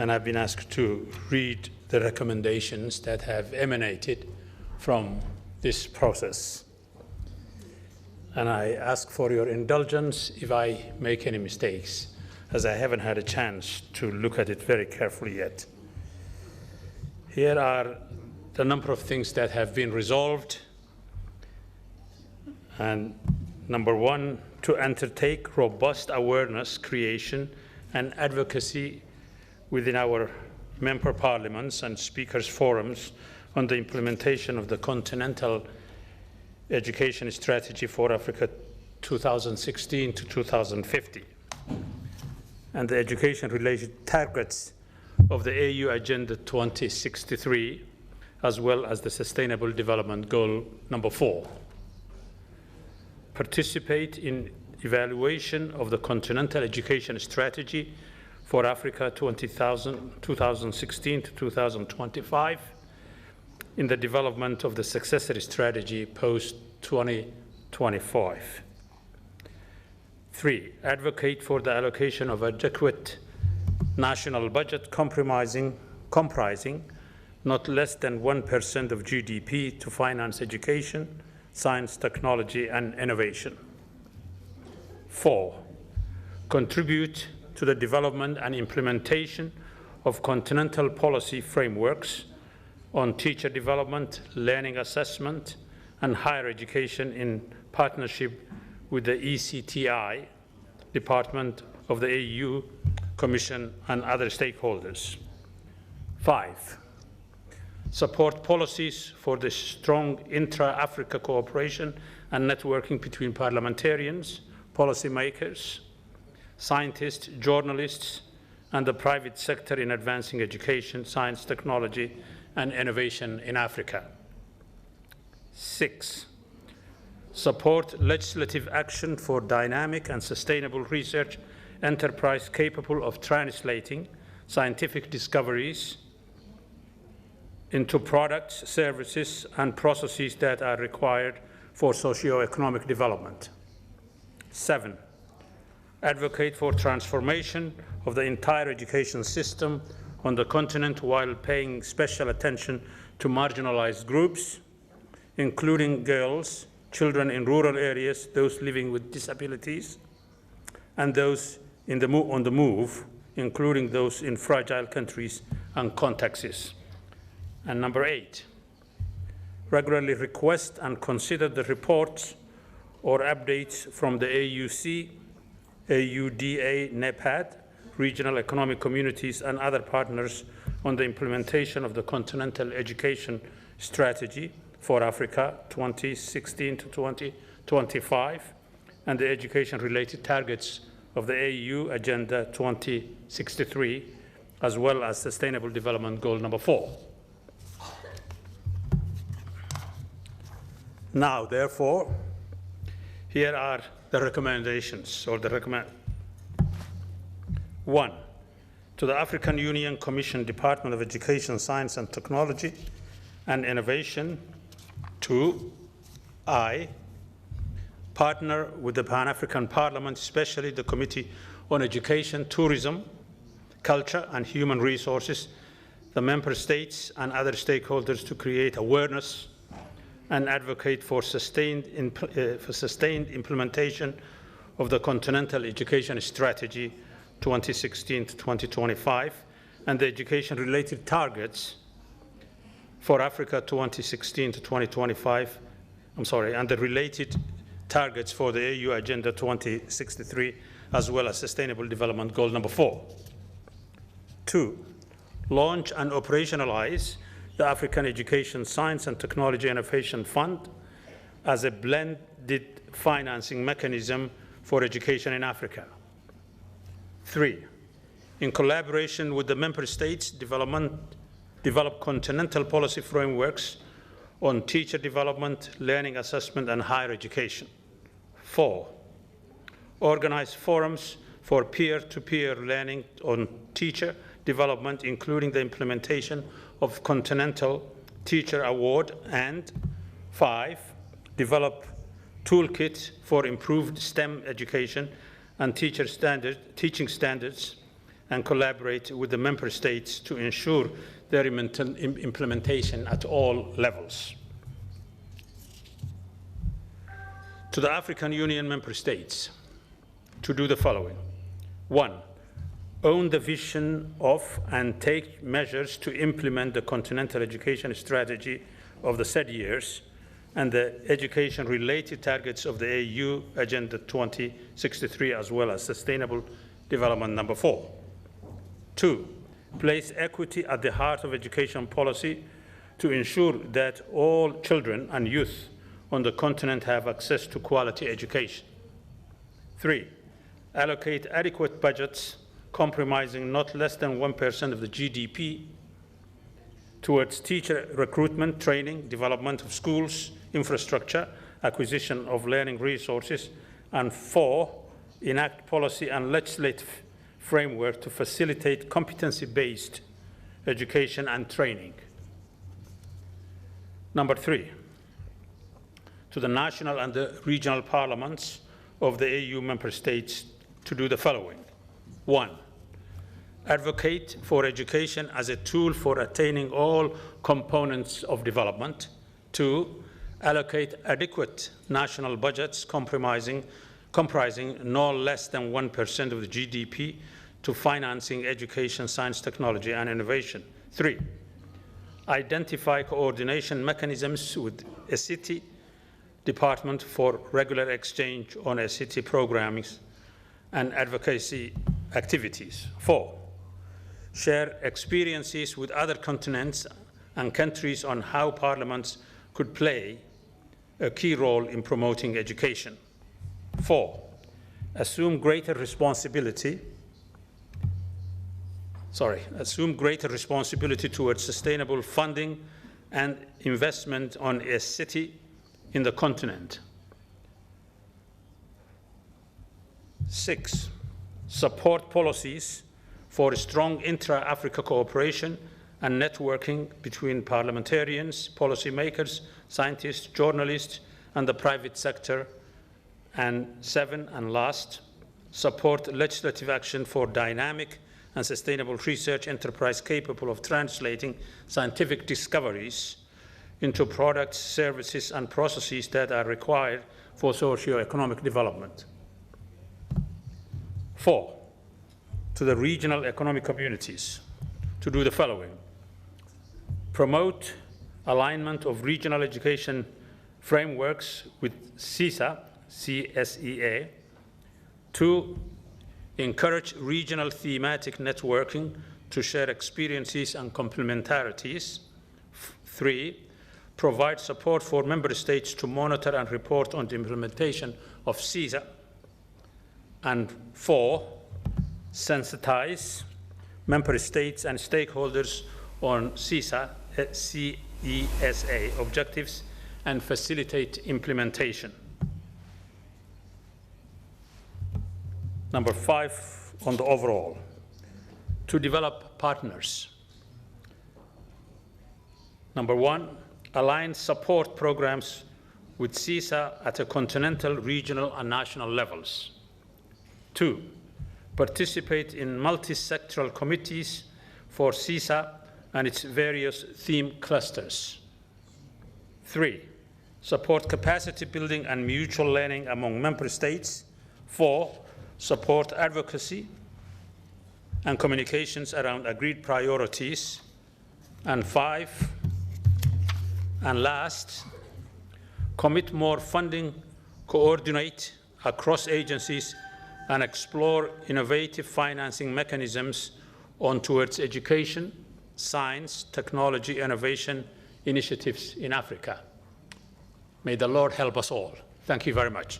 and I've been asked to read the recommendations that have emanated from this process. And I ask for your indulgence if I make any mistakes, as I haven't had a chance to look at it very carefully yet. Here are the number of things that have been resolved. And number one, to undertake robust awareness creation and advocacy within our member parliaments and speakers forums on the implementation of the continental education strategy for Africa 2016 to 2050 and the education-related targets of the AU Agenda 2063, as well as the Sustainable Development Goal number 4. Participate in evaluation of the continental education strategy for Africa 2016 to 2025 in the development of the successor strategy post-2025. 3, advocate for the allocation of adequate national budget comprising not less than 1% of GDP to finance education, science, technology, and innovation. 4, contribute to the development and implementation of continental policy frameworks on teacher development, learning assessment, and higher education in partnership with the ECTI, Department of the AU, Commission, and other stakeholders. 5, support policies for the strong intra-Africa cooperation and networking between parliamentarians, policymakers, scientists, journalists, and the private sector in advancing education, science, technology, and innovation in Africa. 6, support legislative action for dynamic and sustainable research enterprise capable of translating scientific discoveries into products, services, and processes that are required for socio-economic development. 7, advocate for transformation of the entire education system on the continent while paying special attention to marginalized groups, including girls, children in rural areas, those living with disabilities, and those on the move, including those in fragile countries and contexts. And number 8, regularly request and consider the reports or updates from the AUC, AUDA, NEPAD, regional economic communities, and other partners on the implementation of the continental education strategy for Africa 2016 to 2025 and the education-related targets of the AU Agenda 2063, as well as Sustainable Development Goal number 4. Now, therefore, here are the recommendations, or the 1, to the African Union Commission Department of Education, Science and Technology and Innovation. 2, partner with the Pan-African Parliament, especially the Committee on Education, Tourism, Culture and Human Resources, the member states and other stakeholders to create awareness and advocate for sustained implementation of the Continental Education Strategy 2016 to 2025 and the education-related targets for Africa 2016 to 2025, and the related targets for the AU Agenda 2063, as well as Sustainable Development Goal number 4. 2, launch and operationalize the African Education, Science and Technology Innovation Fund as a blended financing mechanism for education in Africa. 3, in collaboration with the member states, develop continental policy frameworks on teacher development, learning assessment, and higher education. 4, organize forums for peer-to-peer learning on teacher development, including the implementation of Continental Teacher Award. And 5, develop toolkit for improved STEM education and teaching standards and collaborate with the member states to ensure their implementation at all levels. To the African Union member states, to do the following. 1. Own the vision of and take measures to implement the continental education strategy of the said years and the education-related targets of the AU Agenda 2063, as well as Sustainable Development Number 4. 2. Place equity at the heart of education policy to ensure that all children and youth on the continent have access to quality education. 3. Allocate adequate budgets comprising not less than 1% of the GDP towards teacher recruitment, training, development of schools, infrastructure, acquisition of learning resources, and 4, enact policy and legislative framework to facilitate competency-based education and training. Number 3, to the national and the regional parliaments of the AU member states to do the following. 1. Advocate for education as a tool for attaining all components of development. 2. Allocate adequate national budgets comprising no less than 1% of the GDP to financing education, science, technology, and innovation. 3. Identify coordination mechanisms with ECTI Department for regular exchange on ECTI programming and advocacy activities. 4. Share experiences with other continents and countries on how parliaments could play a key role in promoting education. 4. Assume greater responsibility towards sustainable funding and investment on a city in the continent. 6. Support policies for strong intra-Africa cooperation and networking between parliamentarians, policymakers, scientists, journalists, and the private sector. And 7, and last, support legislative action for dynamic and sustainable research enterprise capable of translating scientific discoveries into products, services, and processes that are required for socio-economic development. 4, to the regional economic communities to do the following. Promote alignment of regional education frameworks with CSEA. 2, encourage regional thematic networking to share experiences and complementarities. 3, provide support for member states to monitor and report on the implementation of CESA. And 4, sensitize member states and stakeholders on CESA objectives and facilitate implementation. Number 5, on the overall, to develop partners. Number 1, align support programs with CESA at a continental, regional, and national levels. 2, participate in multi-sectoral committees for CESA and its various theme clusters. 3, support capacity building and mutual learning among member states. 4, support advocacy and communications around agreed priorities. And 5, and last, commit more funding, coordinate across agencies, and explore innovative financing mechanisms on towards education, science, technology, innovation initiatives in Africa. May the Lord help us all. Thank you very much.